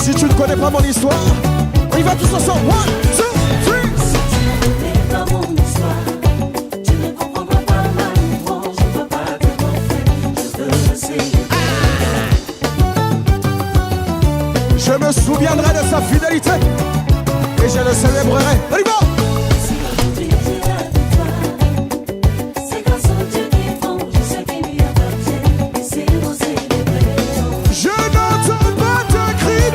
Si tu ne connais pas mon histoire, on y va tous ensemble. 1, 2, 3. Si tu ne connais pas mon histoire, tu ne comprendras pas l'amour. Je ne peux pas te montrer, je veux le célébrer. Je me souviendrai de sa fidélité et je le célébrerai. On y va. Si aujourd'hui j'ai la victoire, c'est grâce au Dieu qui est bon, je sais qu'il m'y appartient. Laissez-moi célébrer. Je n'entends pas te crier.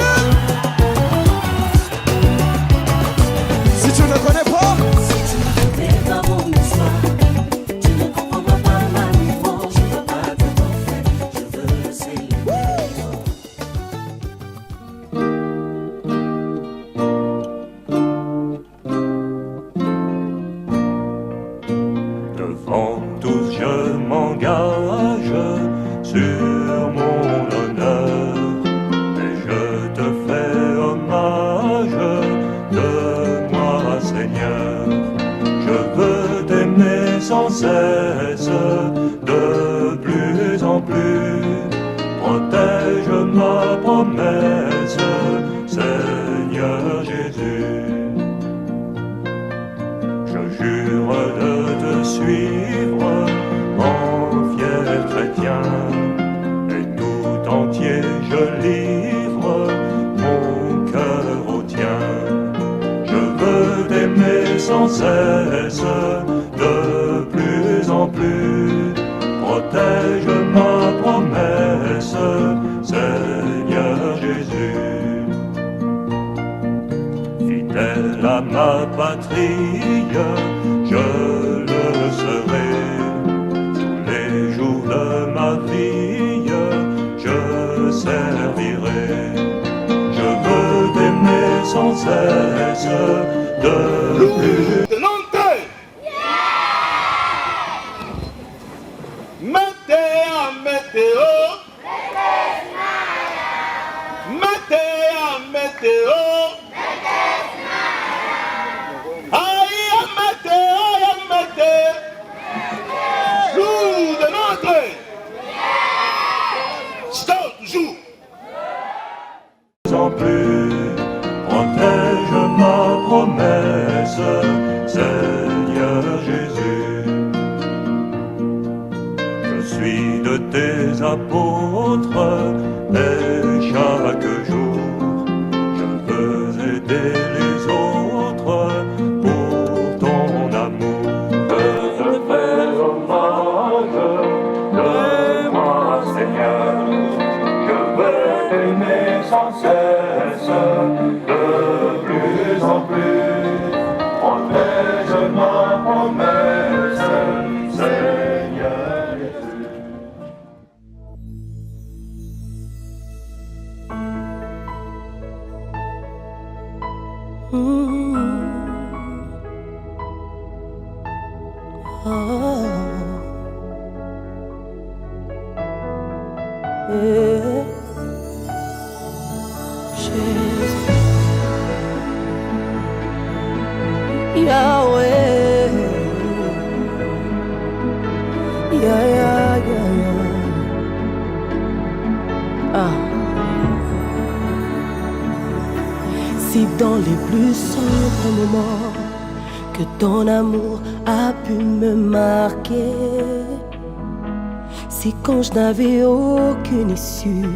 Si tu ne connais pas, Si tu ne connais pas mon histoire, tu ne comprendras pas l'amour. Je ne peux pas te montrer, je veux le célébrer. Devant tous je m'engage sur mon honneur et je te fais hommage de moi Seigneur. Je veux t'aimer sans cesse de plus en plus. Protège ma promesse, Seigneur Jésus. Je jure de te suivre en fier chrétien et tout entier je livre mon cœur au tien. Je veux t'aimer sans cesse de plus en plus. Protège ma promesse, Seigneur Jésus. Fidèle à ma patrie, je le serai. Tous les jours de ma vie, je servirai. Je veux t'aimer sans cesse de plus. De l'entrée. Météo, météo. Météo, météo. Aïe, météo, météo. Jour de l'entrée. Stop, joue. En plus, protège ma promesse, Seigneur Jésus. Je suis de tes apôtres et chaque jour je veux aider les autres pour ton amour. Je te fais hommage de moi Seigneur. Je veux t'aimer sans cesse de plus en plus. Protège ma promesse, Seigneur Jésus. Yahweh, yeah, yeah, yeah, yeah. Ah. Si dans les plus sombres moments que ton amour a pu me marquer, si quand je n'avais aucune issue,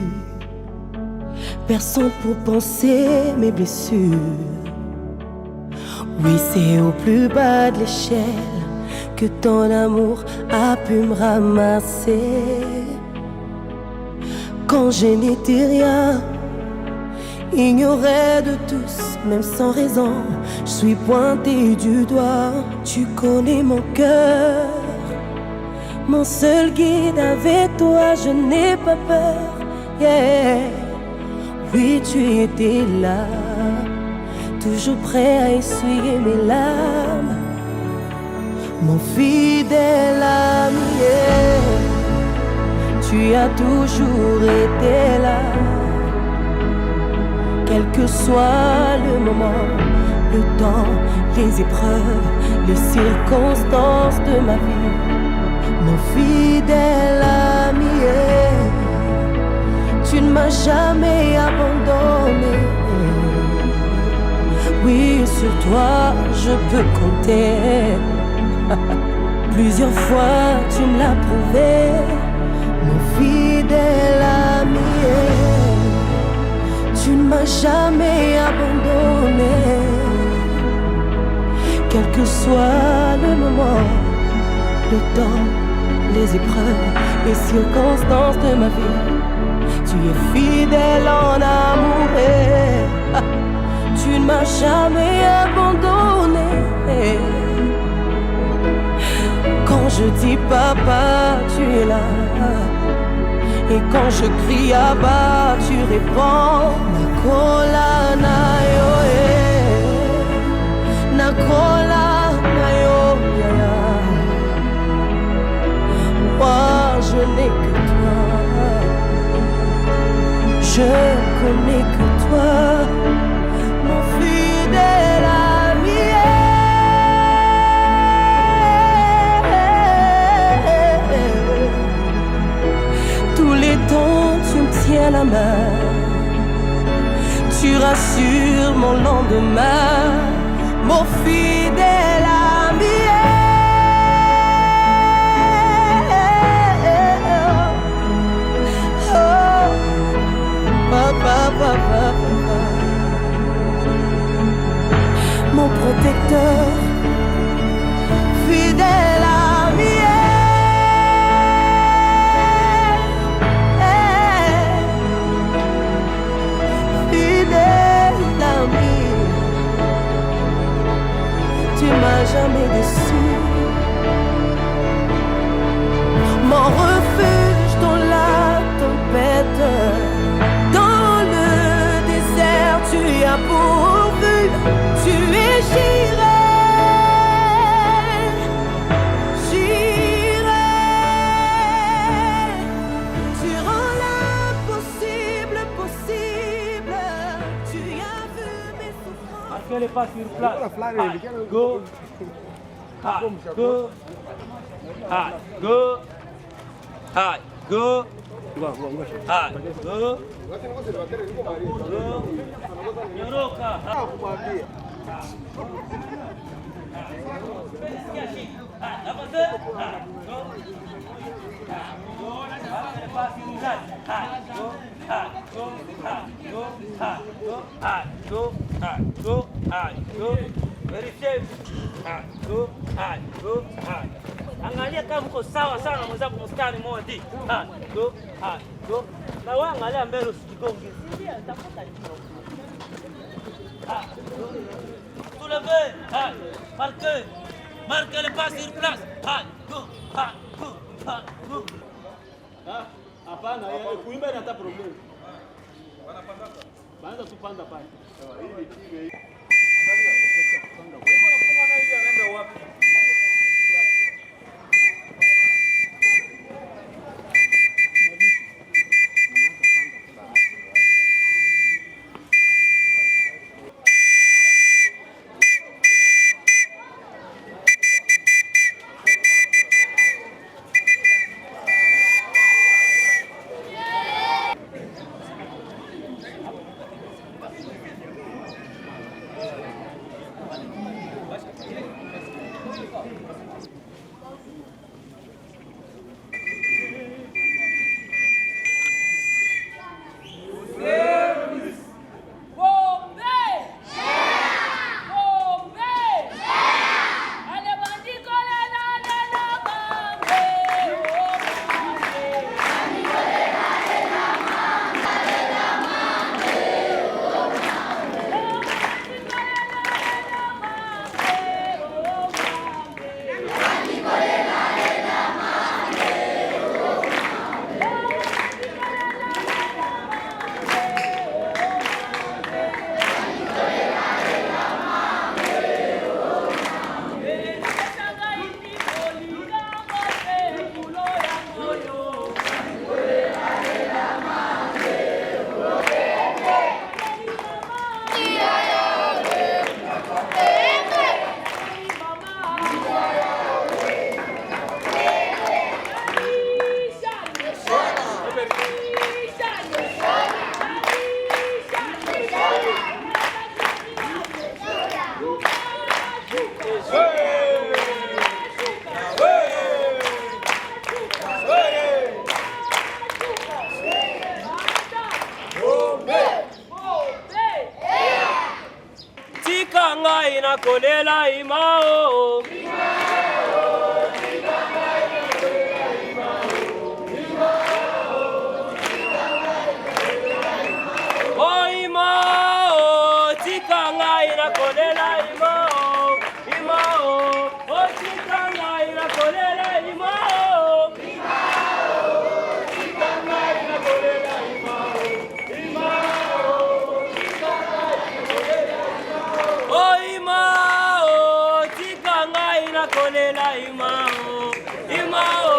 personne pour penser mes blessures. Oui, c'est au plus bas de l'échelle que ton amour a pu me ramasser. Quand je n'étais rien, ignoré de tous, même sans raison, je suis pointé du doigt. Tu connais mon cœur, mon seul guide, avec toi je n'ai pas peur. Yeah. Oui, tu étais là, toujours prêt à essuyer mes larmes. Mon fidèle ami, yeah. Tu as toujours été là. Quel que soit le moment, le temps, les épreuves, les circonstances de ma vie, mon fidèle ami, yeah. Tu ne m'as jamais abandonné. sur toi je peux compter. Plusieurs fois tu me l'as prouvé, mon fidèle ami. Tu ne m'as jamais abandonné, quel que soit le moment, le temps, les épreuves, les circonstances de ma vie. Tu es fidèle en amour et tu ne m'as jamais abandonné. Quand je dis papa, tu es là. Et quand je crie à bas, tu réponds. Nakola na yo Nakola na yo Moi je n'ai que toi, je connais que toi, mon fidèle ami. Tous les temps tu me tiens la main, tu rassures mon lendemain, mon fidèle ami. Oh, papa, papa, papa, mon protecteur, fidèle ami. Tu m'as jamais déçu, mon refuge dans la tempête, dans le désert tu as pourvu, tu es Jireh, Jireh, tu rends l'impossible possible, tu as vu mes souffrances. Marquez les pas sur place. Go. High, go. High, go. High, go. High, go. Nyoroka. Angalia kama mko sawa sana na mwenzako mstari mmoja. Go, go. Na wewe angalia mbele usijigonge. Tafuta hiyo. Soulevez, marquez. Marquez le pas sur place. Go, go. Hapana, kuimba inata problem. Baanza tupanda pale. nakolela imao. Oh imao, tika ngai nakolela imao. Imao, oh tika ngai nakolela imao. Imao, tika ngai nakolela imao. Imao, tika ngai nakolela imao. Oh imao, tika ngai nakolela imao. Imao,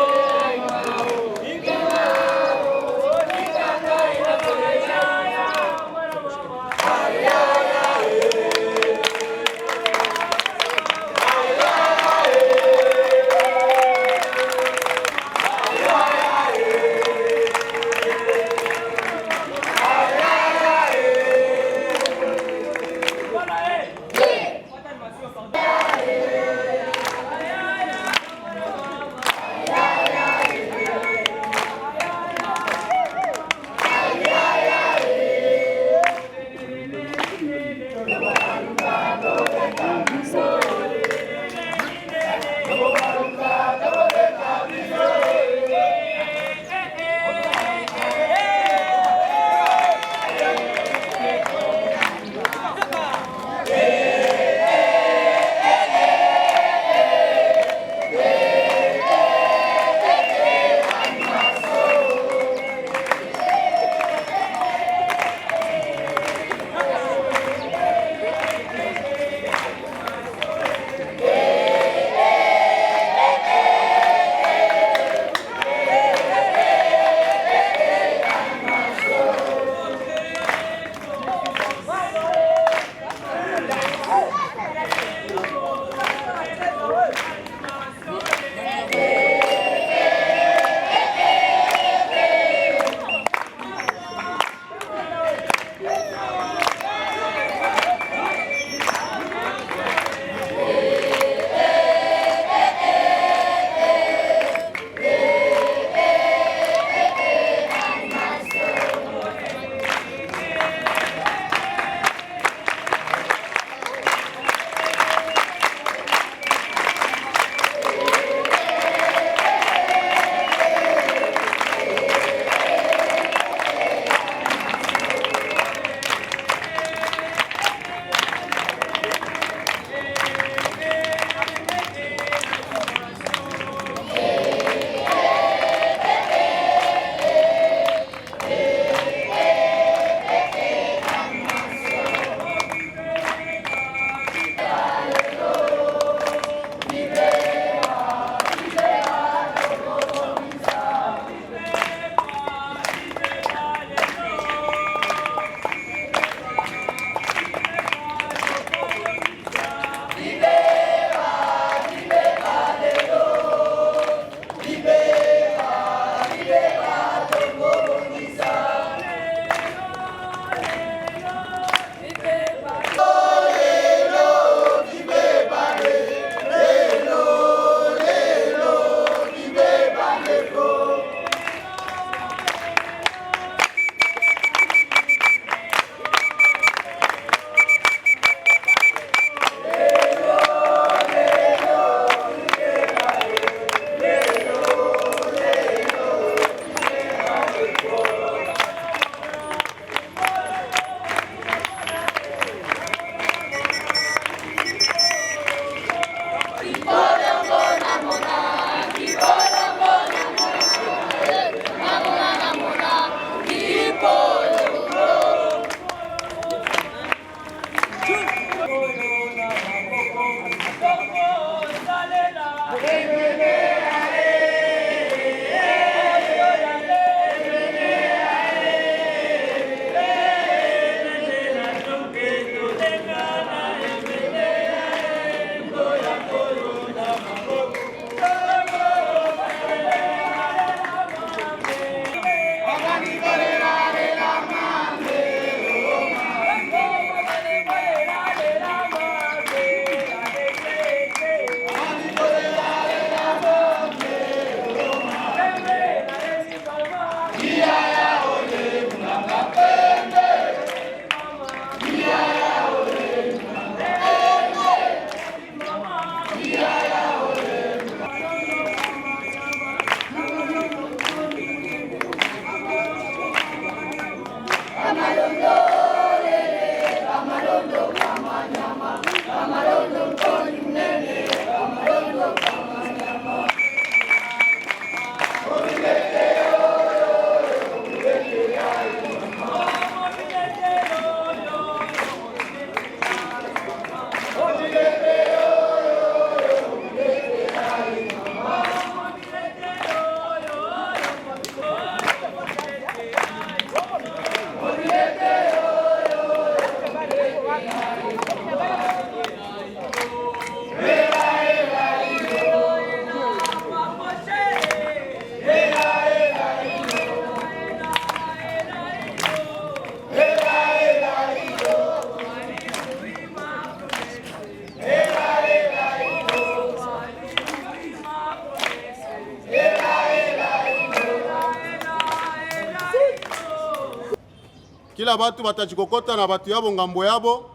kila batu batajikokota na batu yabo ngambo yabo.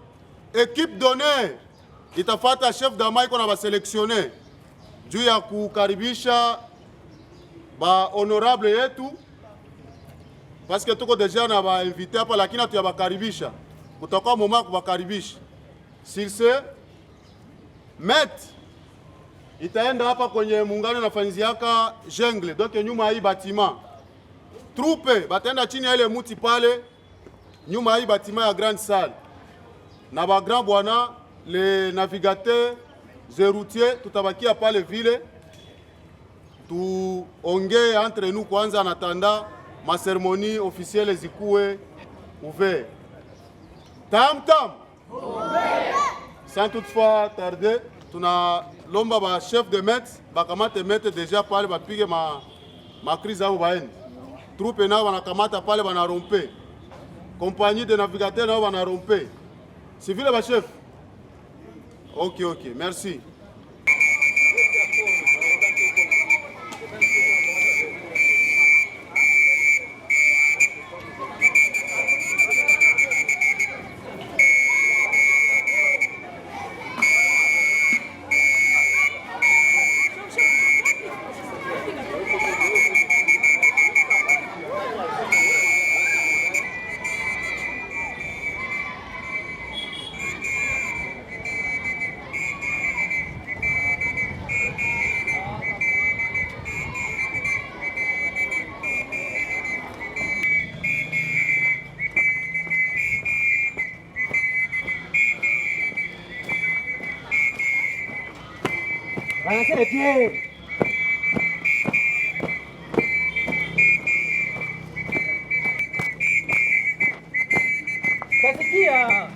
Equipe d'honneur itafata chef d'ama iko na baselektione juu ya kukaribisha ba honorable yetu, parce que tuko deja na ba invité hapa, lakini hatu ya bakaribisha, kutakuwa moma kubakaribisha. Silse met itaenda hapa kwenye muungano na fanyiziaka jungle, donc nyuma hii batima troupe bataenda chini ya ile muti pale nyuma hii batima ya grande salle, na ba grand bwana le navigateur ze routier tutabakia pale vile tuongee entre nous kwanza, anatanda ma cérémonie officielle zikuwe ouvert. Tam tam sans toutefois tarder, tuna lomba ba chef de maître bakamate maître déjà pale bapige ma crise au baende. Troupe nao banakamata pale banarompe. Compagnie de navigateurs nao banarompe. C'est vile ba chef. OK, merci. Balancez les pieds. Ça c'est qui là?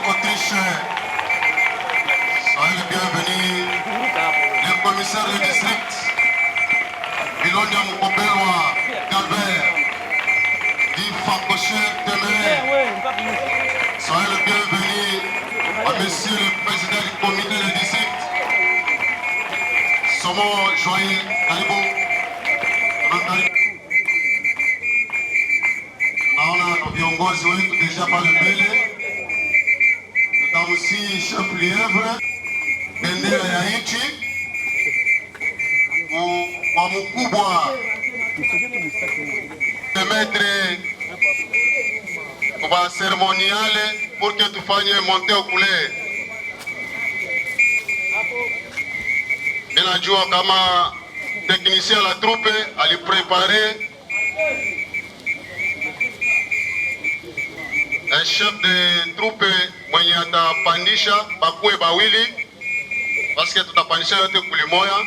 Autriche, soyez le bienvenu. Le commissaire du district, Bilonia Mukobelwa, Calvert, Guy Fakoche Temeré. Soyez le bienvenu à monsieur le président du comité du district, Somo Joël Kalibo. Naona viongozi wetu deja pale mbele. Tutamusi chef lievre bendera ya nchi kwa mkubwa temetre kwa ceremoniale pour que tufanye monte au couleur. Ninajua kama technicien la troupe aliprepare un chef de troupe mwenye atapandisha bakuwe bawili, paske tutapandisha yote kulimoya.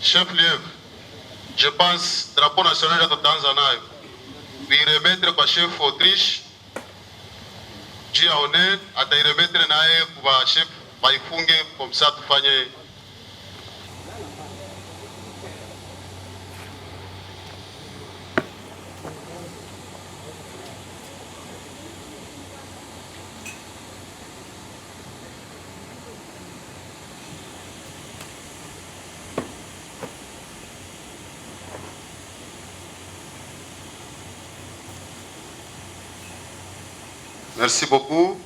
chef lieu, je pense drapeau national ya Tanzania kuiremettre kwa chef Autriche juu ya honneur, atairemettre naye kwa chef baifunge comme ça tufanye. Merci beaucoup.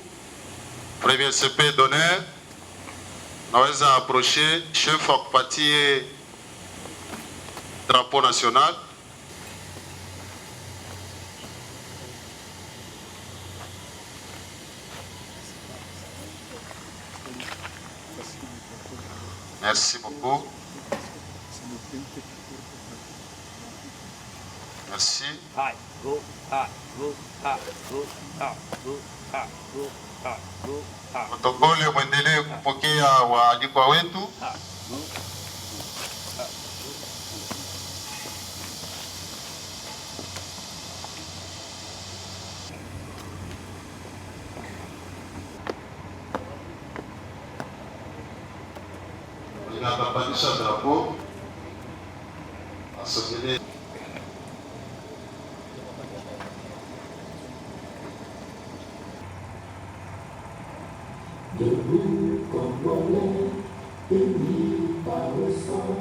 Premier CP d'honneur. Naweza approcher chef wa kupatie drapeau national. Merci beaucoup. Merci. Hi, go, hi, go, hi, go, hi, go, hi, go, hi, go, hi. Protokole mwendelee kupokea waalikwa wetu. Inapandisha drapeau. Asogele. Debout Congolais, unis par le sang,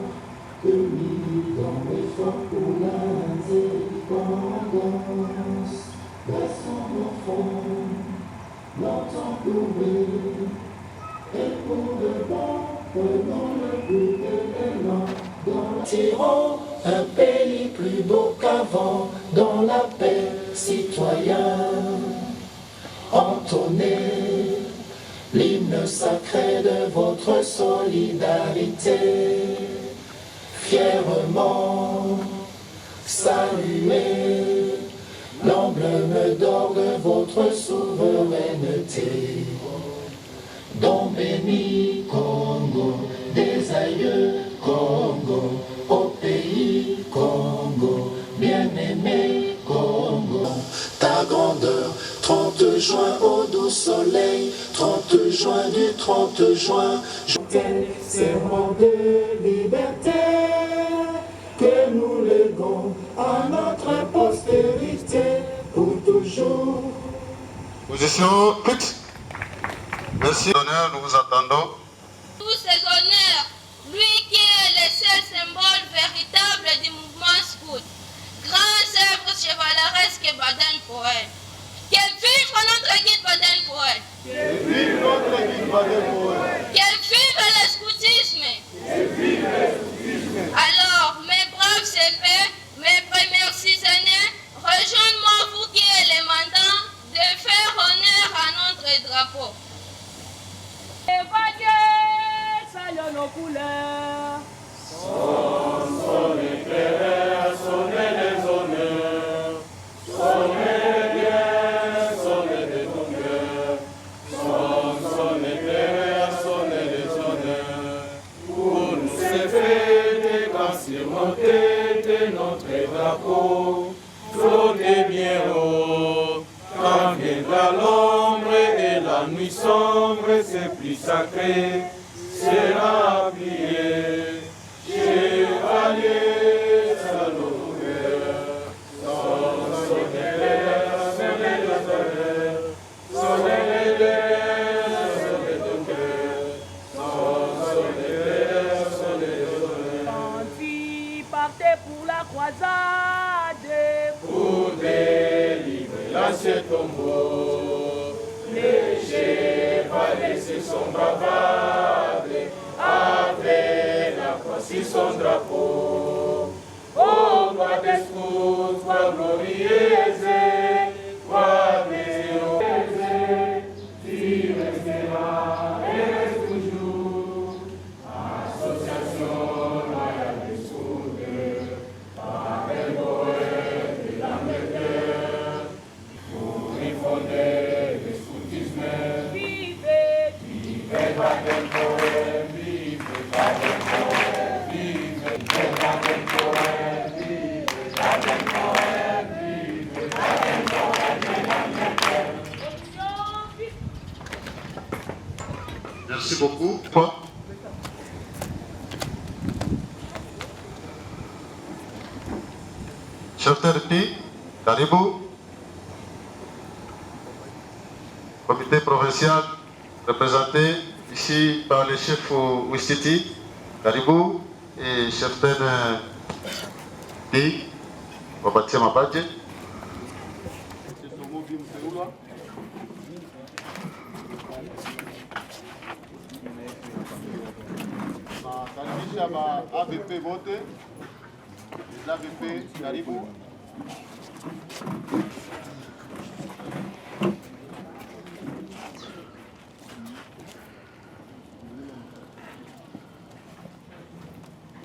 unis dans l'effort pour l'indépendance. Baissons nos fronts, longtemps courbés, et pour de bon, prenons le plus de l'élan. Tirons un pays plus beau qu'avant, dans la paix citoyenne, entonnez l'hymne sacré de votre solidarité, fièrement saluez l'emblème d'or de votre souveraineté. Don béni Congo, des aïeux Congo, au pays Congo, bien-aimé Congo. Ta grandeur, 30 juin au doux soleil, 30 juin du 30 juin, serment de liberté que nous léguons à notre postérité pour toujours. Position fixe. Merci. Honneur, nous vous attendons. Tous ces honneurs, lui qui est le seul symbole véritable du mouvement scout, grands œuvres chevaleresques Baden-Powell. Que vive notre guide Baden-Powell. Que vive notre guide Baden-Powell. Que vive le scoutisme. Que vive le scoutisme. Alors, mes braves CP, mes premières 6 années, rejoignez-moi vous qui êtes les mandants de faire honneur à notre drapeau. Évadier, saillons nos couleurs. Son éclaireur, sonnez les honneurs. Sonnez bien, sonnez des longueurs. Son éclaireur, sonnez les honneurs. Pour nous c'est fait quand surmonter de notre drapeau. Flottez bien haut, quand viendra l'ombre et la nuit sombre, c'est plus sacré, sera plié. Chevalier, salut, sonnez les honneurs, sonnez les cœurs, sonnez les honneurs. Bandits, partez pour la croisade. Pour délivrer l'ancien tombeau, les chevaliers se sont bavardés avec la croix sur son drapeau. Oh, gloire des scouts, gloire glorieuse, gloire des héros, tu resteras et reste toujours. Association royale des scouts, par les poètes et l'âme de cœur, pour y fonder le scoutisme. Vivez, Vive Baden-Powell, vive Baden-Powell, vive Merci beaucoup. Chef TRP, Karibu. Comité provincial représenté ici par le chef Ouistiti, Karibu, et chef TRP, Babatia Mabadje. Nakaribisha ba AVP wote, AVP karibu.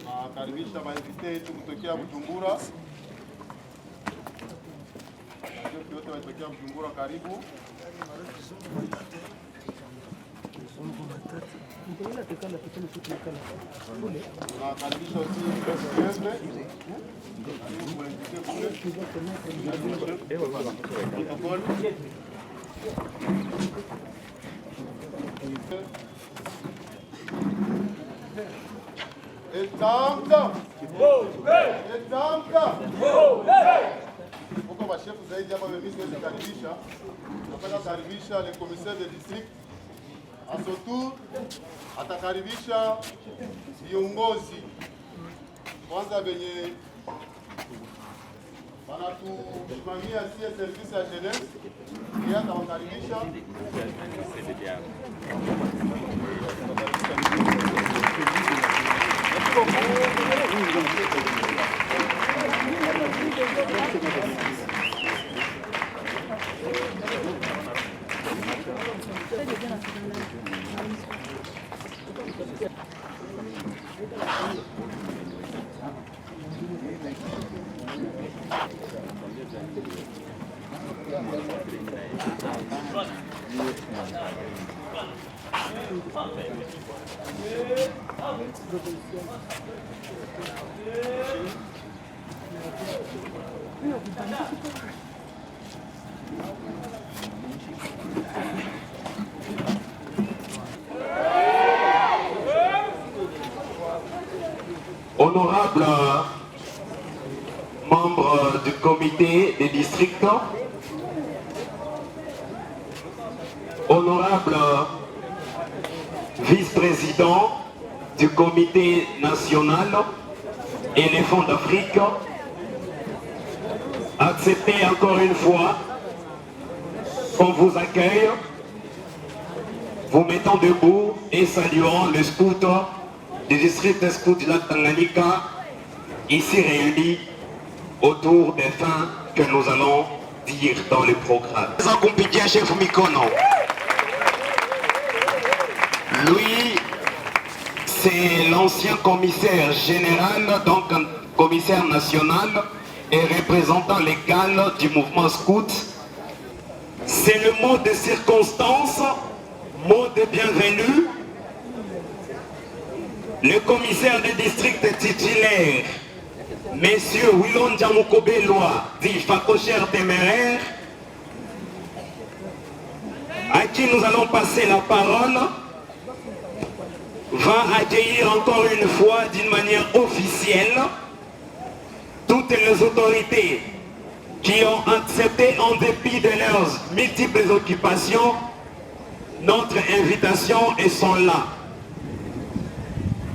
Nakaribisha bainvite yetu kutokea Bujumbura. Watu wote watokea Bujumbura karibu. Nakaribisha aussi Etamka! Etamka! Uko bashefu zaidi hapa mimi siwezi karibisha. Napenda karibisha le commissaire de district. À son tour atakaribisha viongozi kwanza venye wanatusimamia sie service ya jeunesse, pia atawakaribisha Honorable membre du comité des districts, honorable vice-président du comité national éléphant d'Afrique, acceptez encore une fois qu'on vous accueille, vous mettons debout et saluons le scout du district scout de la Tanganyika, ici réunis autour des fins que nous allons dire dans le programme. Chef Mikono. Lui, c'est l'ancien commissaire général, donc un commissaire national et représentant légal du mouvement scout. C'est le mot de circonstance, mot de bienvenue. Le commissaire du district titulaire, Messieurs Willon Djamoukobeloa, dit Fakocher téméraire, à qui nous allons passer la parole, va accueillir encore une fois d'une manière officielle toutes les autorités qui ont accepté en dépit de leurs multiples occupations notre invitation et sont là.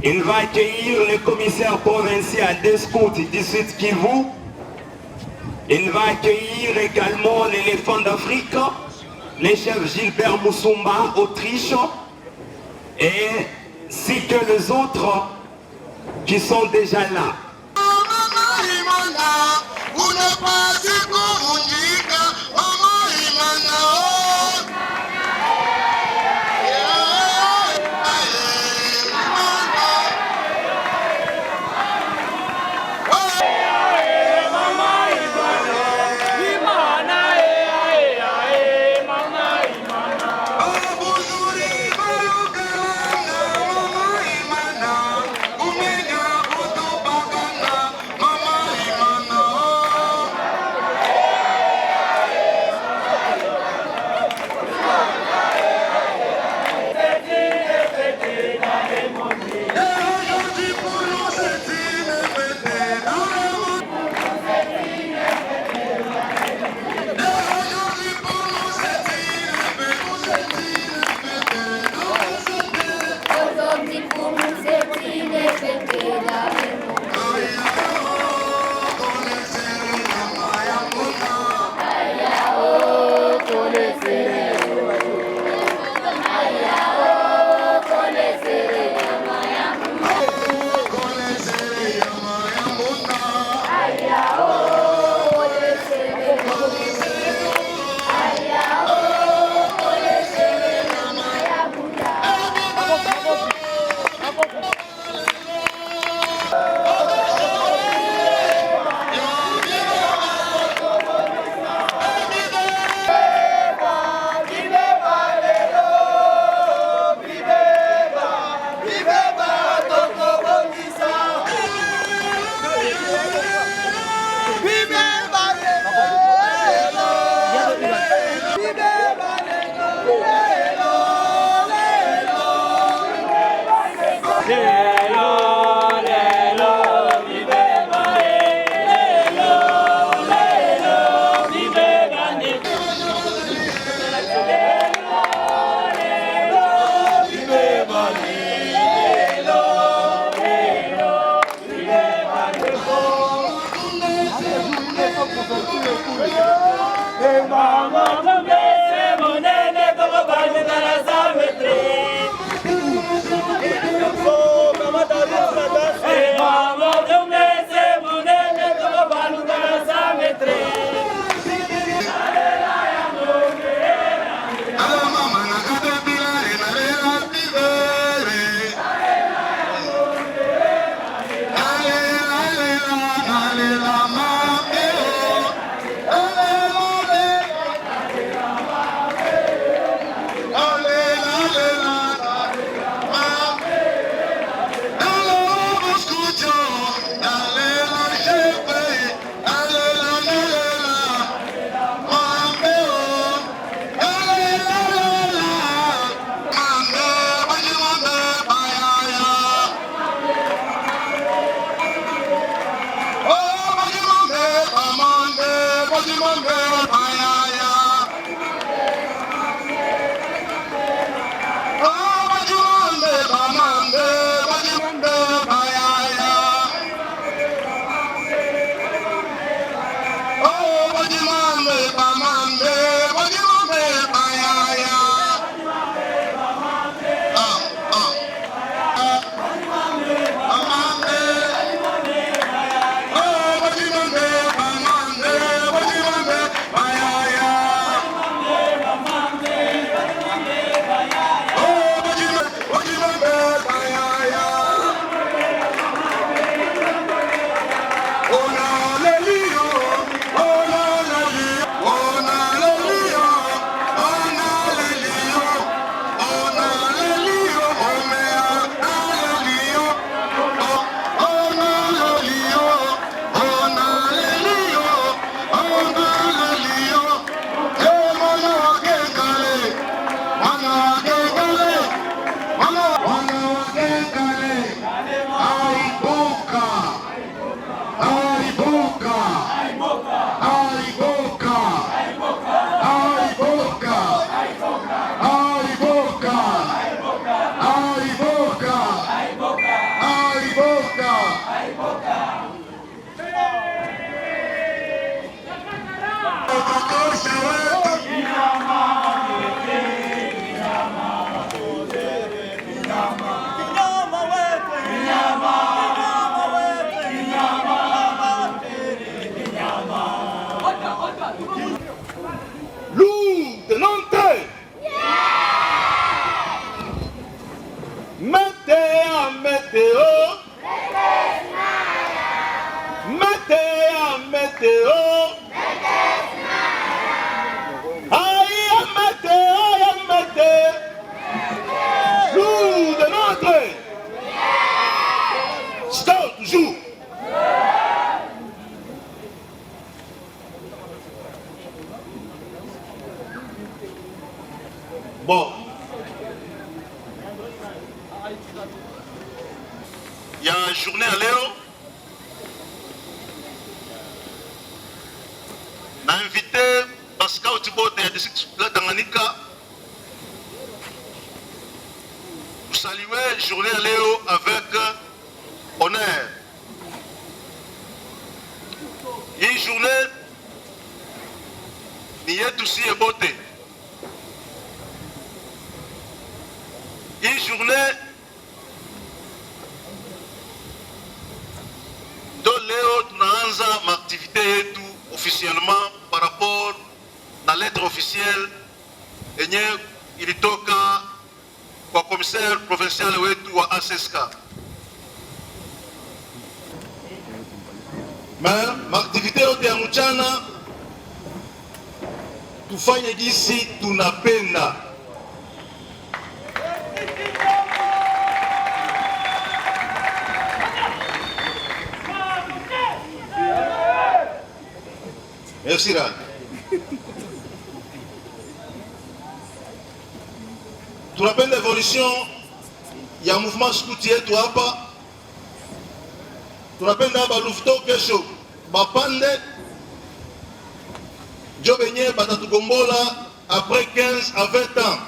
Il va accueillir le commissaire provincial des scouts du Sud Kivu. Il va accueillir également l'éléphant d'Afrique, les chefs Gilbert Moussumba, Autriche, et ainsi que les autres qui sont déjà là. Bon. Il y a une journée à Léo. On a invité Pascal Thibaut de district Tanganyika pour saluer la journée à Léo avec honneur. Une journée, il y a tout aussi beauté. Une journée de Léo tunaanza activité yetu officiellement par rapport à la lettre officielle yenye ilitoka kwa commissaire provincial wetu wa ASSK. Activité yote ya mchana tufanye jinsi tunapenda. Merci Rad. Tunapenda evolution ya mouvement scout yetu hapa. Tunapenda balufto kesho bapande jo benye batatugombola après 15 à 20 ans.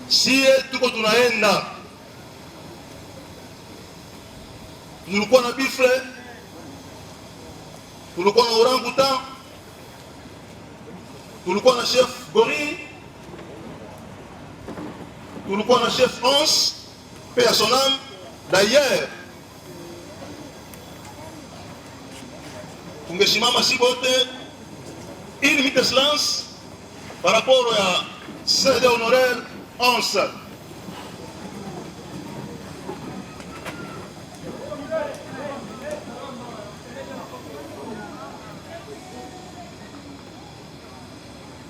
sie tuko tunaenda, tulikuwa na bifle, tulikuwa na orangutan, tulikuwa na chef gorille, tulikuwa na chef Hans, paix à son âme. D'ailleurs, tungesimama si bote une minute de silence par rapport à CD honoraire Hans.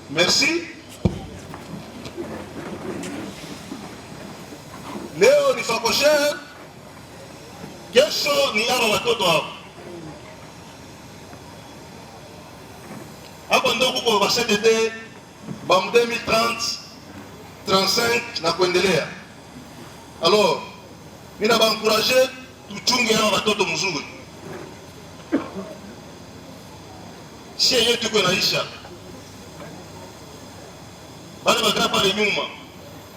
Merci. Leo ni fakosher, kesho ni hawa watoto hapa. Hapa ndio kuko ba CDD ba 2030, 35 na kuendelea. Alors, mimi na encourager tuchunge hawa watoto mzuri. Shie yetu kwa naisha. Bale bakapa pale nyuma.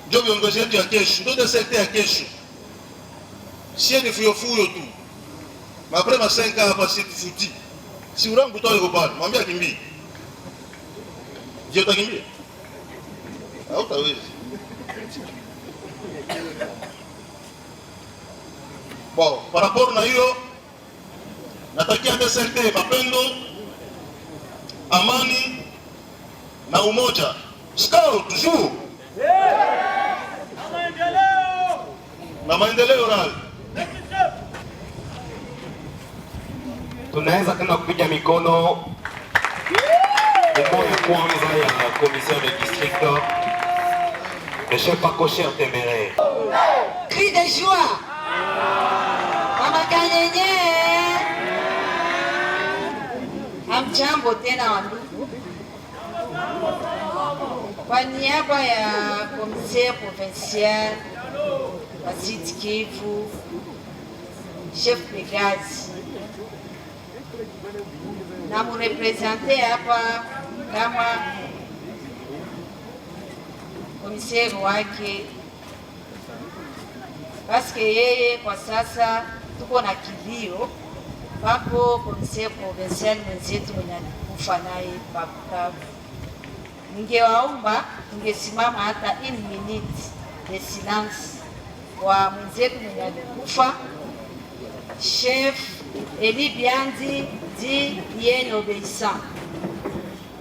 Ndio viongozi wetu ya kesho, ndio sekta ya kesho. Shie ni fuyo tu. Après ma 5 ans hapa si tufuti. Si urangu toa yuko pale, mwambie kimbie. Je utakimbia? Hautawezi. Bon, par rapport na hiyo natakia DSRT mapendo, amani na umoja. Scout toujours. Na maendeleo rali. Tunaweza kama kupiga mikono ya kwanza ya commissaire de district, le chef Pacocher Téméraire. Cri de joie. Mama Kanyenye. Hamjambo tena wandugu. Kwa niaba ya commissaire provincial wa Sud Kivu, chef brigade, na murepresente hapa kama komiseri wake, paske yeye kwa sasa tuko na kilio papo komiseri provincial mwenzetu mwenye alikufa naye Bukavu. Ningewaomba tungesimama hata 1 minute de silence kwa mwenzetu mwenye alikufa, Chef Eli Biandi di bien obéissant.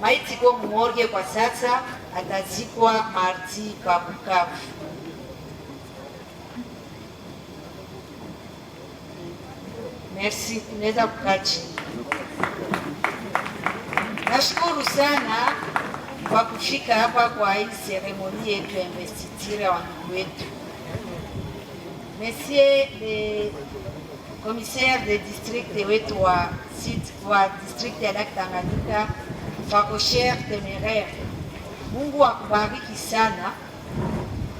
Maiti kwa morgue kwa sasa, atazikwa mardi pa Bukavu. Merci, tunaweza kukaa chini. Nashukuru sana kwa kufika hapa kwa hii seremoni yetu ya investiture ya wandugu wetu. Monsieur le commissaire de district wetu wa district ya Lac Tanganyika, Pacocher Téméraire, Mungu akubariki sana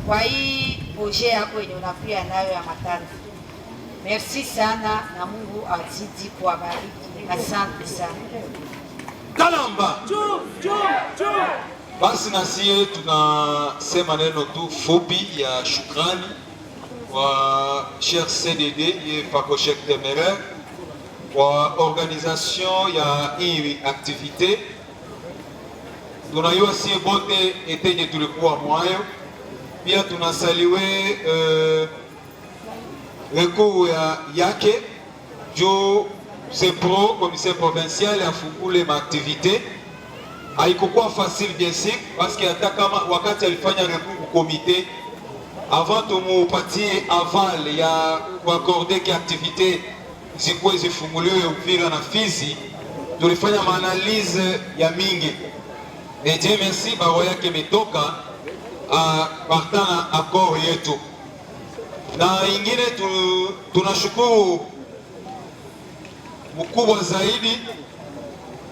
kwa hii projet yako yenye unakuja nayo ya matatu. Merci sana na Mungu azidi kuwabariki. Asante sana. Kalamba. Basi nasiye tunasema neno tu fupi ya shukrani kwa cher CDD ye Pacocher Téméraire kwa organisation ya hii activité. Tunayua sie bote etenye tulikuwa mwayo, pia tunasaliwe recours yake juu pro commissaire provincial afungule ma activité. Haikukuwa facile bien sûr parce que hata kama wakati alifanya recours ku comité avant tumupatie aval ya kuakorde ki activité zikuwe zifunguliwe Uvira na Fizi, tulifanya maanalize ya mingi. Et Dieu merci, barua yake imetoka partana accord yetu. Na ingine tunashukuru mkubwa zaidi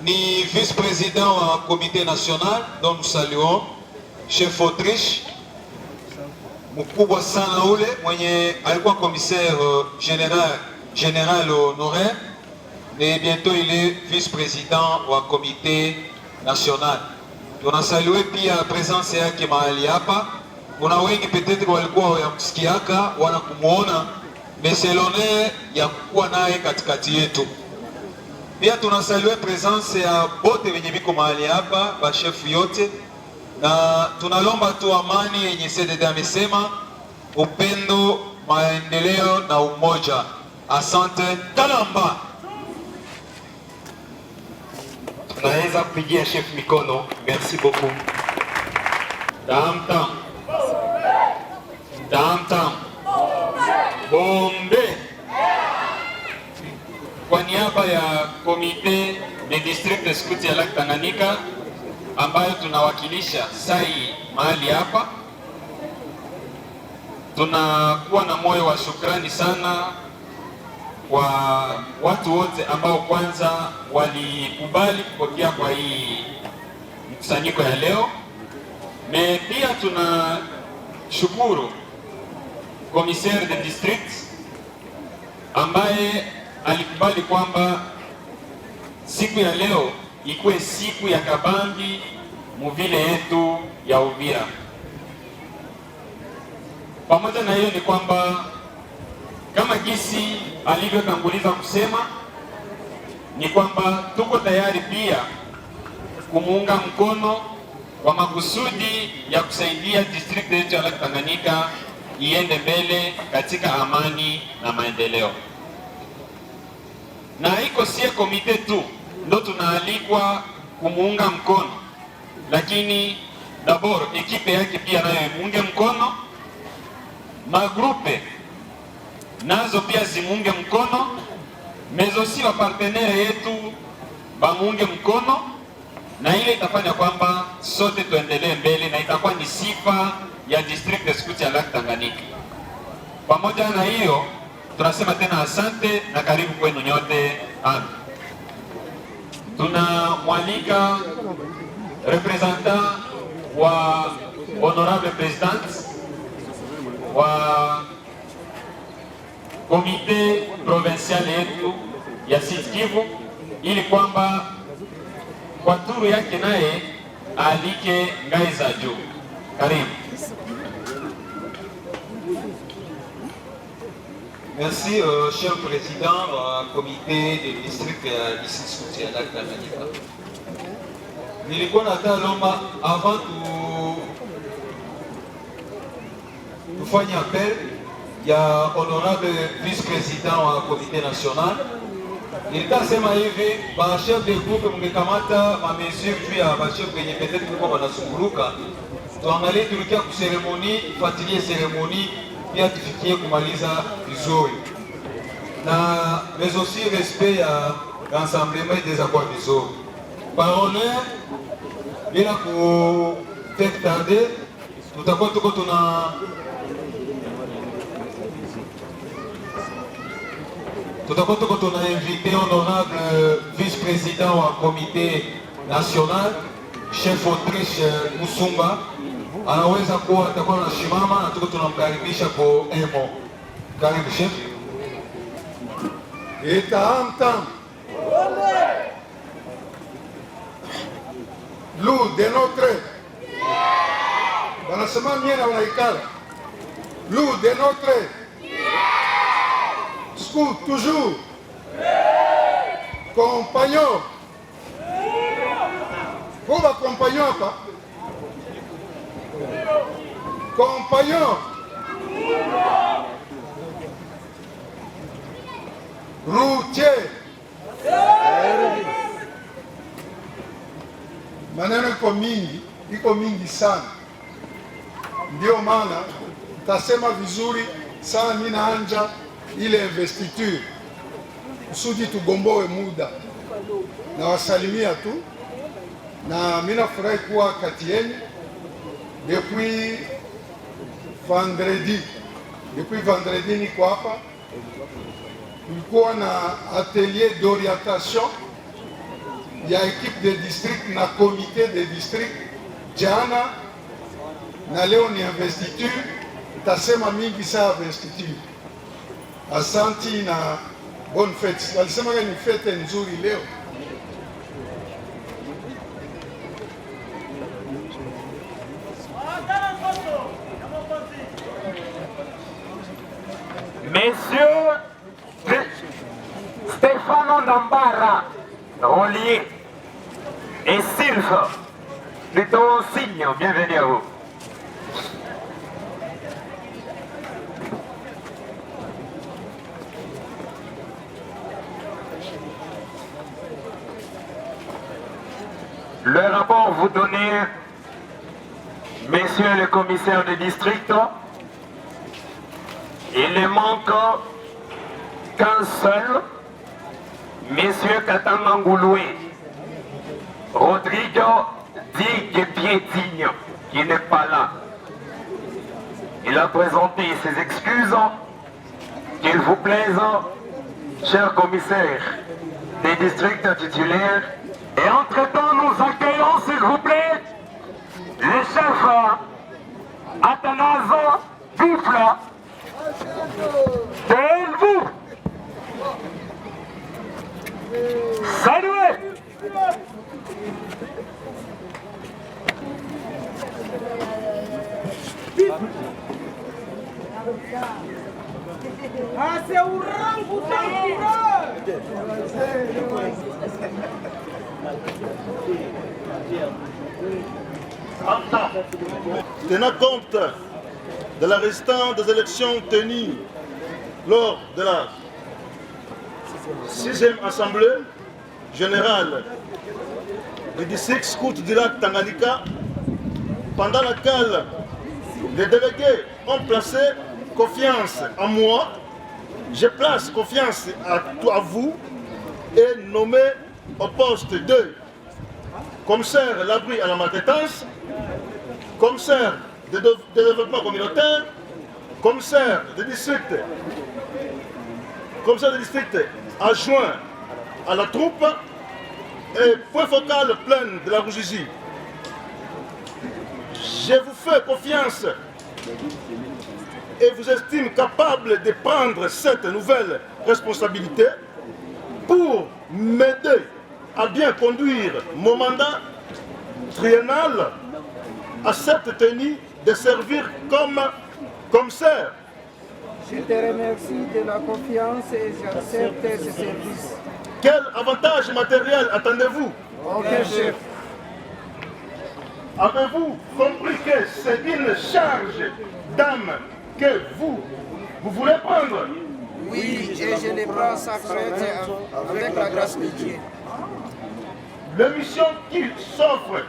ni vice-président wa comité national dont nous saluons, chef Autriche, mkubwa sana ule mwenye alikuwa commissaire général honoraire, et bientôt il est vice-président wa comité national. Tunasalue pia presence yake mahali hapa kuna wengi peut-être walikuwa wayamsikiaka wana kumuona, mais c'est l'honneur ya kuwa naye katikati yetu. Pia tunasalue presence ya bote wenye biko mahali hapa, bashefu yote, na tunalomba tu amani yenye CDD amesema, upendo, maendeleo na umoja. Asante. Kalamba. Tunaweza kupigia chef mikono. Merci beaucoup. Tam tam. Tam tam. Bombe. Kwa niaba ya komite de district scout ya Lac Tanganyika ambayo tunawakilisha sai mahali hapa, tunakuwa na moyo wa shukrani sana kwa watu wote ambao kwanza walikubali kupokea kwa hii mkusanyiko ya leo. Pia tunashukuru commissaire de district ambaye alikubali kwamba siku ya leo ikuwe siku ya kabambi muvile yetu ya Uvira. Pamoja na hiyo ni kwamba kama gisi alivyotanguliza kusema ni kwamba tuko tayari pia kumuunga mkono kwa makusudi ya kusaidia district yetu ya Lac Tanganyika iende mbele katika amani na maendeleo. Na iko sie komite tu ndo tunaalikwa kumuunga mkono, lakini d'abord ekipe yake pia nayo imuunge mkono, magrupe nazo pia zimuunge mkono, mezosi wa partenere yetu bamuunge mkono, na ile itafanya kwamba sote tuendelee mbele na itakuwa ni sifa ya district scout ya Lac Tanganyika. Pamoja na hiyo tunasema tena asante na karibu kwenu nyote. Tunamwalika representant wa honorable president wa komite provincial yetu ya Sud Kivu ili kwamba kwa turu yake naye alike ngai za juu. Karibu. Merci, cher président du comité de district ici sous Lac Tanganyika. Nilikuwa nataka lomba avant tufanye appel ya honorable vice-président wa comité national. Nitasema hivi, ba chef de groupe mngekamata ma mesure juu ya ba chef wenye peut-être kwa wanasumburuka. Tuangalie tulikia ku cérémonie, fuatilie cérémonie pia tufikie kumaliza vizuri, na mais aussi respect ya rassemblement des accords vizuri. Par honneur, bila ku faire tarder, tutakuwa tuko tuna invité honorable vice-président wa comité national, chef Autriche Musumba. Anaweza kuwa atakuwa na shimama na tuko tunamkaribisha kwa emo. Karibu chef. Itaamtam. Loup de notre. Wanasema miena wanaikala. Loup de notre. Scout toujours. Compagnon. Kuba compagnon hapa. Compagnon. Routier. Maneno iko mingi sana, ndio maana tasema vizuri sana. Ninaanja ile investiture kusudi tugomboe muda, na wasalimia tu, na mimi nafurahi kuwa kati yenu depuis vendredi niko hapa. Tulikuwa na atelier d'orientation ya équipe de district na comité de district jana, na leo ni investiture. Tasema mingi saa investiture. Asanti na bonne fête. Walisema ni fête nzuri leo. Messieurs Stéphane Ndambara, Rollier, et Sylphe, plutôt Signe, bienvenue à vous. Le rapport vous donnez, messieurs les commissaires de district, il ne manque qu'un seul, messieurs Katangangouloué, Rodrigo Digue Piétigne, qui n'est pas là. Il a présenté ses excuses, qu'il vous plaise, chers commissaires des districts titulaires. Et entre-temps, nous accueillons, s'il vous plaît, le chef Athanase Bifla. vous saluez. Ah, c'est Tenant compte de la résistance des élections tenues lors de la 6e Assemblée générale du district scout du lac Tanganyika, pendant laquelle les délégués ont placé confiance en moi, je place confiance à vous et nommé au poste de commissaire l'abri à la maltraitance, commissaire de développement communautaire, commissaire de district adjoint à la troupe et point focal plein de la Rougigie. Je vous fais confiance et vous estime capable de prendre cette nouvelle responsabilité pour m'aider à bien conduire mon mandat triennal à cette tenue de servir comme commissaire. Je te remercie de la confiance et j'accepte ce service. Quel avantage matériel attendez-vous? Aucun chef. Avez-vous compris que c'est une charge d'âme que vous voulez prendre? Oui, et je les prends sans crainte avec la grâce de Dieu. La mission qui s'offre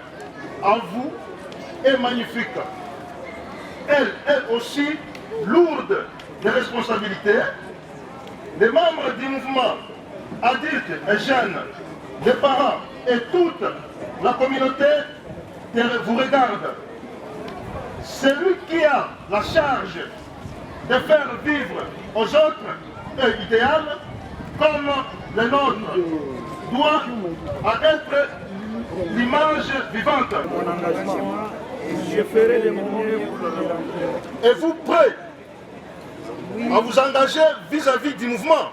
à vous est magnifique. Elle est aussi lourde de responsabilités. Les membres du mouvement, adultes et jeunes, les parents et toute la communauté vous regardent. Celui qui a la charge de faire vivre aux autres un idéal comme le nôtre doit être l'image vivante. Mon engagement, et je ferai de mon mieux pour le remplir. Êtes-vous prêt à vous engager vis-à-vis du mouvement?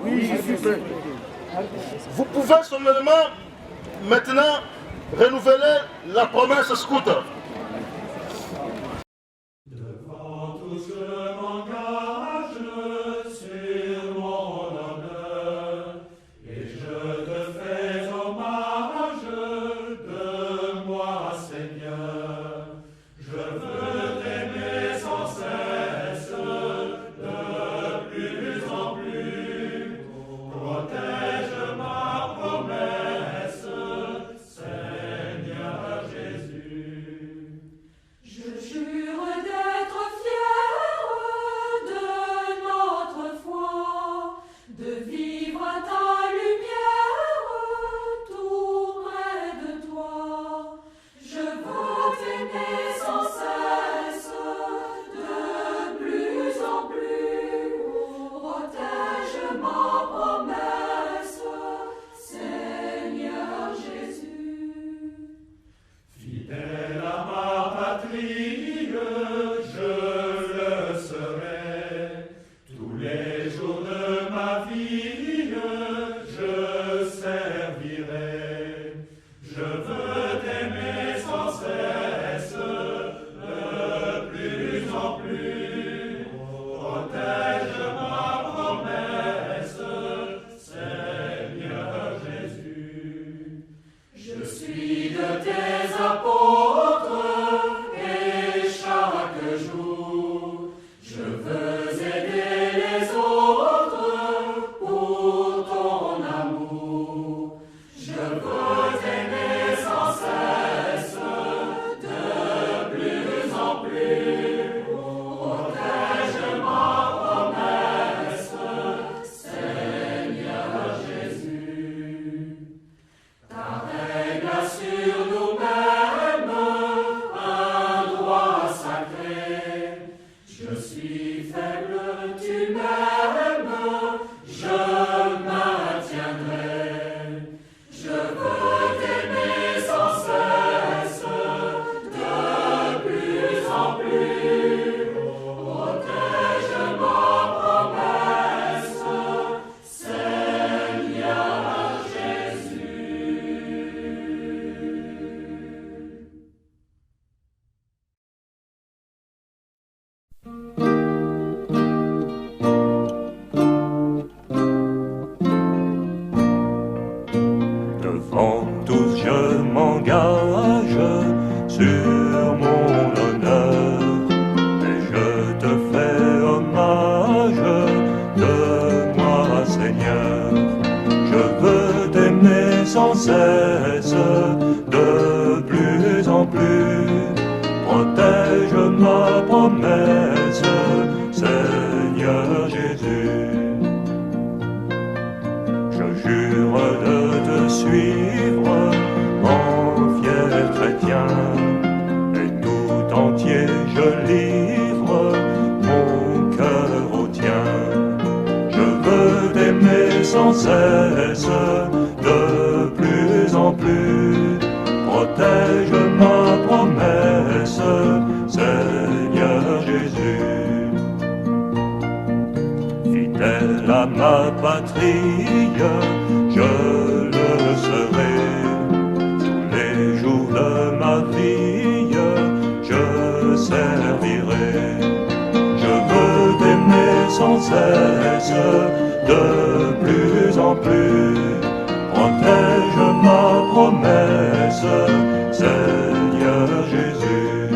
Oui, je suis prêt. Vous pouvez solennellement maintenant renouveler la promesse scout. Devant tous je m'engage sur mon honneur et je te fais hommage de moi, Seigneur. Je veux t'aimer sans cesse, de plus en plus. Protège ma promesse, Seigneur Jésus. Je jure d'être fier de notre foi, de vivre à ta lumière, tout près de toi. Je veux t'aimer sans cesse, de plus en plus. Protège ma promesse, Seigneur Jésus. Fidèle à ma patrie, je le serai. Tous les jours de ma vie, je servirai. Je veux t'aimer sans cesse, de plus en plus. Protège ma Je suis faible, tu m'aimes, je maintiendrai. Je veux t'aimer sans cesse, de plus en plus. Protège ma promesse, Seigneur Jésus. Devant tous je m'engage sur mon honneur et je te fais hommage de moi Seigneur. Je veux t'aimer sans cesse de plus en plus. Protège ma promesse, Seigneur Jésus. Je jure de te suivre en fier chrétien, et tout entier je livre mon cœur au tien. Je veux t'aimer sans cesse de plus en plus. Protège ma promesse, Seigneur Jésus. Fidèle à ma patrie, je le serai. Tous les jours de ma vie, je servirai. Je veux t'aimer sans cesse, de plus en plus. Protège ma promesse, Seigneur Jésus.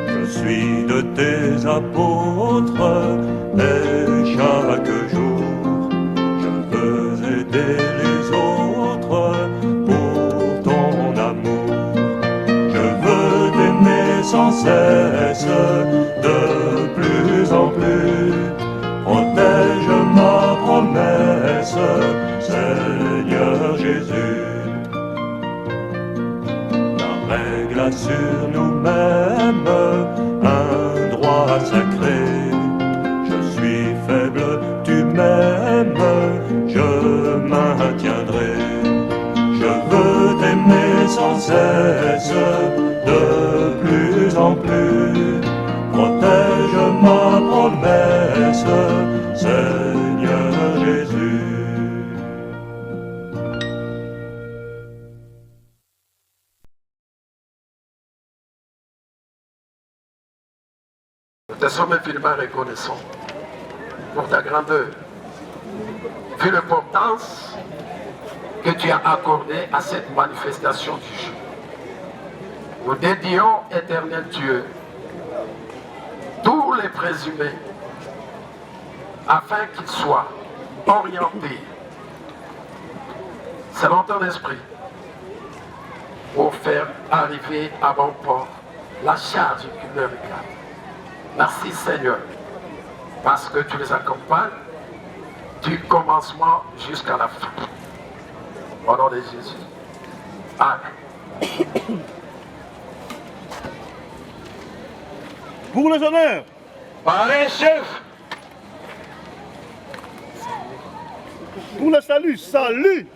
Je suis de tes apôtres et chaque jour je veux aider les autres pour ton amour. Je veux t'aimer sans cesse, de plus en plus. Protège ma promesse, Seigneur Jésus. La règle assure nous-mêmes un droit sacré. Je suis faible, tu m'aimes, je maintiendrai. Je veux t'aimer sans cesse, de plus en plus. Protège ma promesse, Seigneur Jésus. Nous te sommes infiniment reconnaissants pour ta grandeur, vu l'importance que tu as accordée à cette manifestation du jour. Nous dédions, éternel Dieu, tous les présumés, afin qu'ils soient orientés selon ton esprit pour faire arriver à bon port la charge qui leur regarde. Merci Seigneur, parce que tu les accompagnes du commencement jusqu'à la fin. Au nom de Jésus. Amen. Pour les honneurs. Parrain chef. Pour le salut, salut.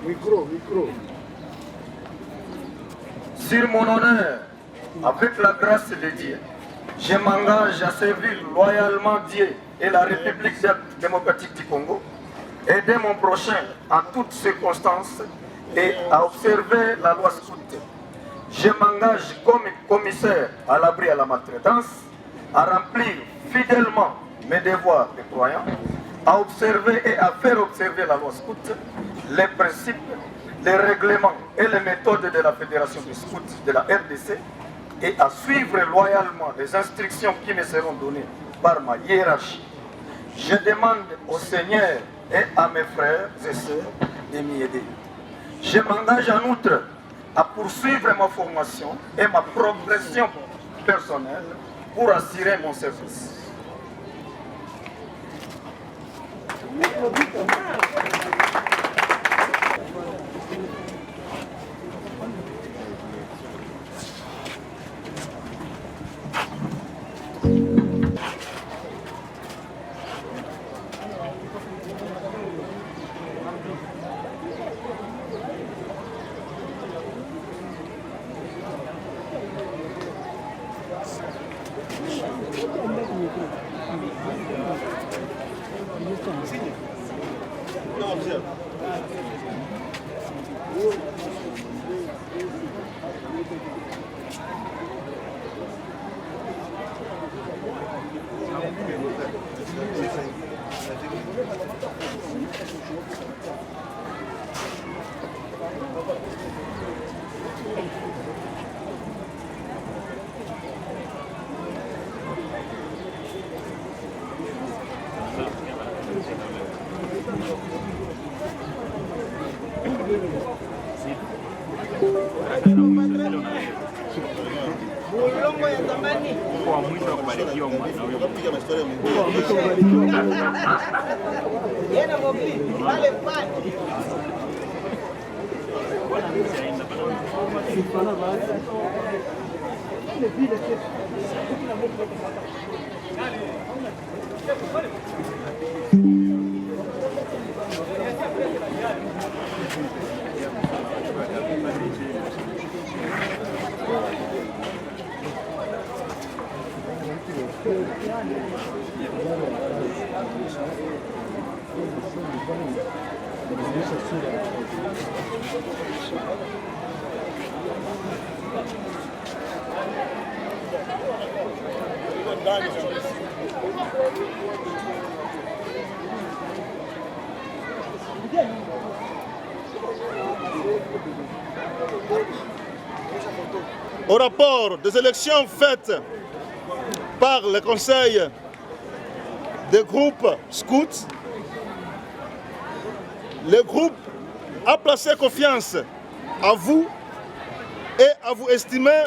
Micro. Sur mon honneur, avec la grâce de Dieu, je m'engage à servir loyalement Dieu et la République démocratique du Congo, aider mon prochain en toutes circonstances et à observer la loi scout. Je m'engage comme commissaire à l'abri et à la maltraitance, à remplir fidèlement mes devoirs de croyant, à observer et à faire observer la loi scout, les principes, les règlements et les méthodes de la Fédération des scouts de la RDC et à suivre loyalement les instructions qui me seront données par ma hiérarchie. Je demande au Seigneur et à mes frères et sœurs de m'y aider. Je m'engage en outre à poursuivre ma formation et ma progression personnelle pour assurer mon service. Au rapport des élections faites par le conseil des groupes scouts, le groupe a placé confiance à vous et à vous estimer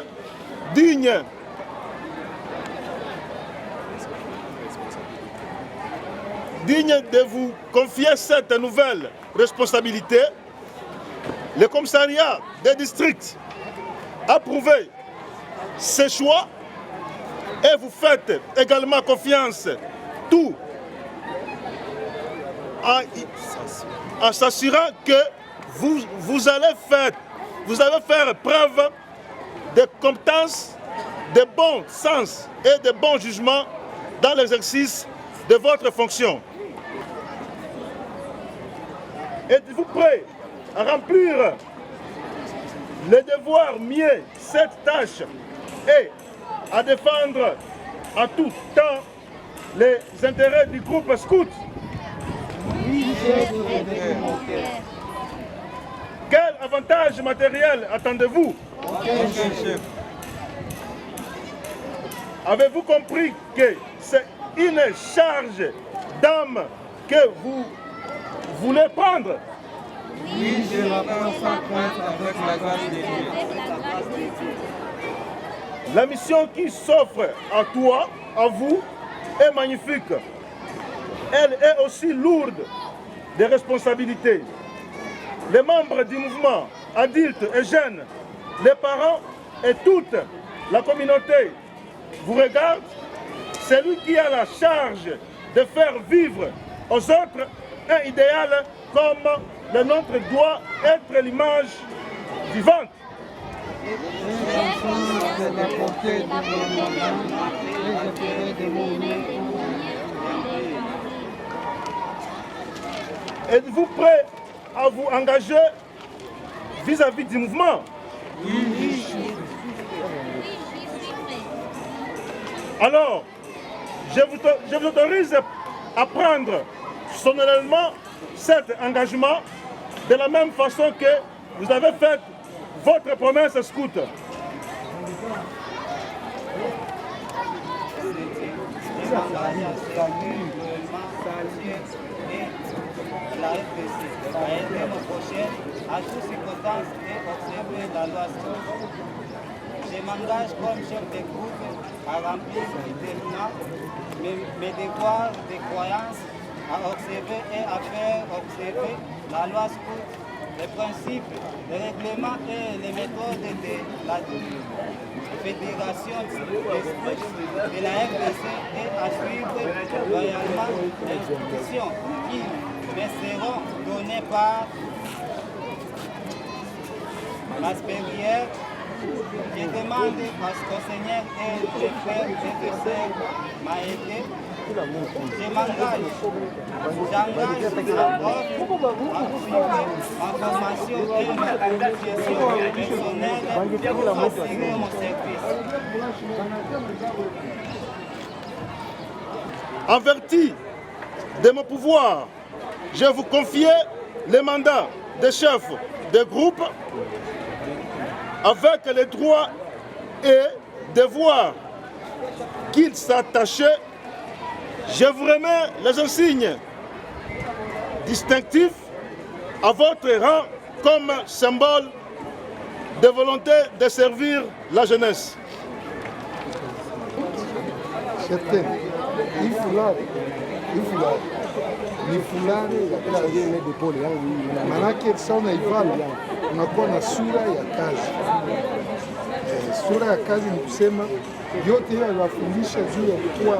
digne de vous confier cette nouvelle responsabilité. Le commissariat des districts a prouvé ce choix et vous faites également confiance tout en s'assurant que vous allez faire preuve de compétence, de bon sens et de bon jugement dans l'exercice de votre fonction. Êtes-vous prêt à remplir le devoir mieux cette tâche et à défendre à tout temps les intérêts du groupe scout? Quel avantage matériel attendez-vous? Avez-vous compris que c'est une charge d'âme que vous voulez prendre? Oui, je la prends sans crainte avec la grâce de Dieu. La mission qui s'offre à toi, à vous, est magnifique. Elle est aussi lourde de responsabilités. Les membres du mouvement, adultes et jeunes, les parents et toute la communauté vous regardent. C'est lui qui a la charge de faire vivre aux autres un idéal comme le nôtre doit être l'image vivante. Êtes-vous prêt à vous engager vis-à-vis du mouvement? Oui. Alors, je vous autorise à prendre solennellement cet engagement de la même façon que vous avez fait votre promesse scout. La FPC a été mon prochaine à toute circonstance et observer la loi scout. Je m'engage comme chef de groupe à remplir fidèlement mes devoirs de croyance, à observer et à faire observer la loi scout, les principes, les règlements et les méthodes de la fédération de la FPC et à suivre loyalement les instructions qui me seront données par la supérieure. Je demande à ce que le Seigneur et les frères et les sœurs m'aident. Je m'engage, j'engage à suivre ma formation et ma qualification personnelle pour assurer mon service. En vertu de mon pouvoir, je vous confie le mandat de chef de groupe avec les droits et devoirs qu'il s'attachait. Je vous remets les insignes distinctifs à votre rang comme symbole de volonté de servir la jeunesse. certaine. Hii fulani ni fulani ya kazi. Manake sasa unaivala unakuwa na sura ya kazi. Sura ya kazi ni kusema yote hiyo aliwafundisha juu ya kuwa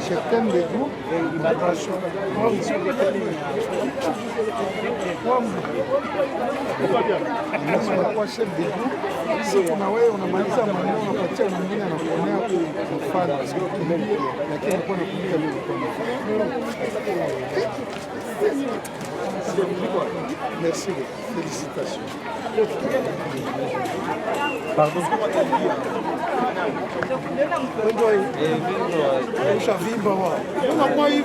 certaine de groupe unakuwa chef de groupe. Siku na wewe unamaliza maneno unapatia mwingine anakuonea mfano lakini unakuwa unakumbuka lile. Merci, félicitations. Pardon. Ushavimba wa. Unakuwa hivi.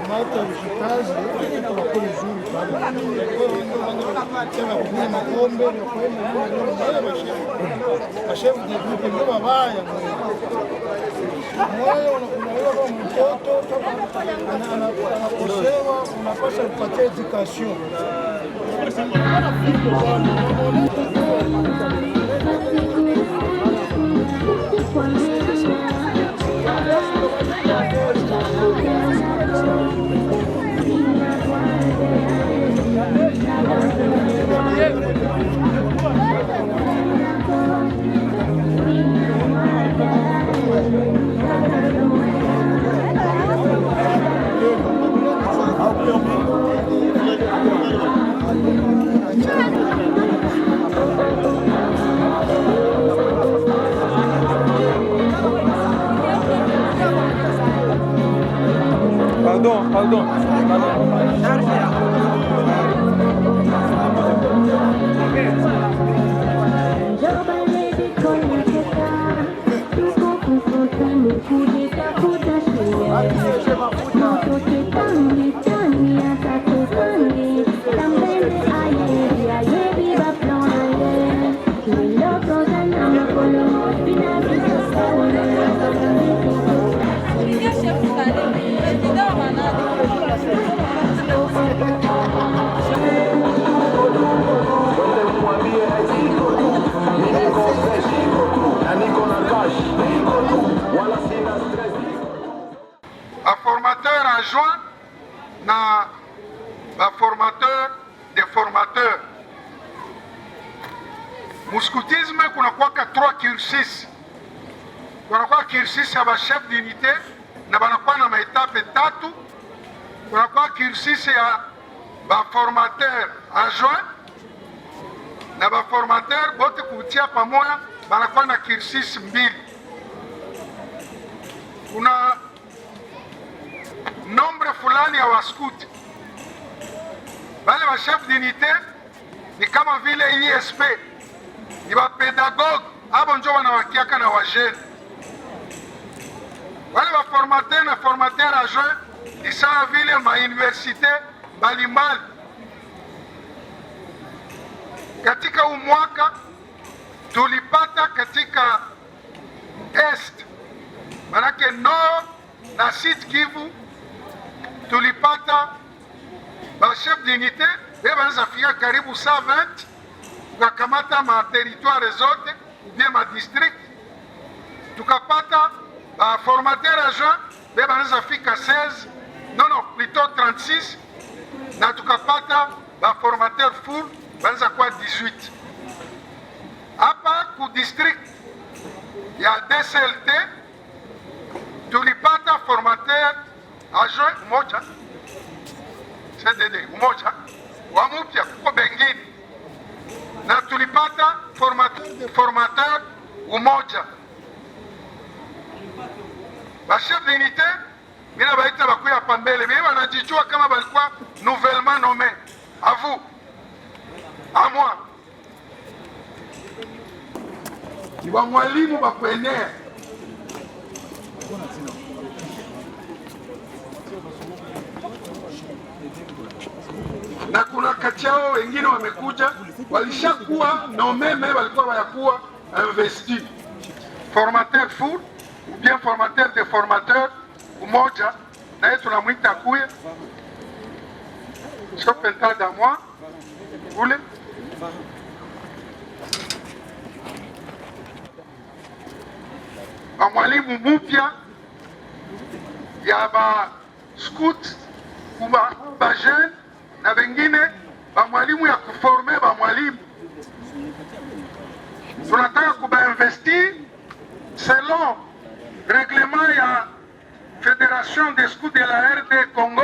Mata ushikazi kwa kule zuri baba. Wewe tena kunywa makombe na kwenda mashefu de groupe ndio mabaya. Moyo unakuwa kama mtoto anakosewa unapaswa kupatia education. Pardon. Formateur adjoint na formateur des formateurs. Mouscoutisme kunakuwaka 3 cursus. Kunakuwa cursus ya ba chef d'unité na banakuwa na maetape 3. Kunakuwa cursus ya ba formateur adjoint na ba formateur bote kutia pamoja banakuwa na cursus 2. Kuna nombre fulani ya wascout. Wale wa chef d'unité ni kama vile ISP, ni wa pedagogue, abo njo wanawakiaka na wajene. Wale wa formateur na formateur adjoint ni sawa vile ma universite mbalimbali. Katika huu mwaka tulipata katika Est, manake Nord na Sud Kivu tulipata ba chef d'unité bebanza fika karibu 120 tukakamata ma territoire zote ubie ma district, tukapata ba formateur adjoint bebanza fika 16 plutôt 36 na tukapata ba formateur full banza kwa 18. Hapa ku district ya DCLT tulipata formateur adjoint umoja, CDD umoja, wa mupya kuko bengine, na tulipata formateur umoja. Ba chef d'unité mina baita bakuya pambele, mimi wanajijua kama balikuwa nouvellement nommé. À vous, à moi. Kiwa mwalimu bakwenea na kuna kati yao wengine wamekuja walishakuwa na umeme, walikuwa wayakuwa investi. Formateur full ou bien formateur de formateur umoja, na yetu tunamwita kuya sopenta da moi ule mwalimu mupya ya ba scout kuba ba jeune na wengine ba mwalimu ya kuforme ba mwalimu. Tunataka kubainvestir selon règlement ya Fédération des Scouts de la RD Congo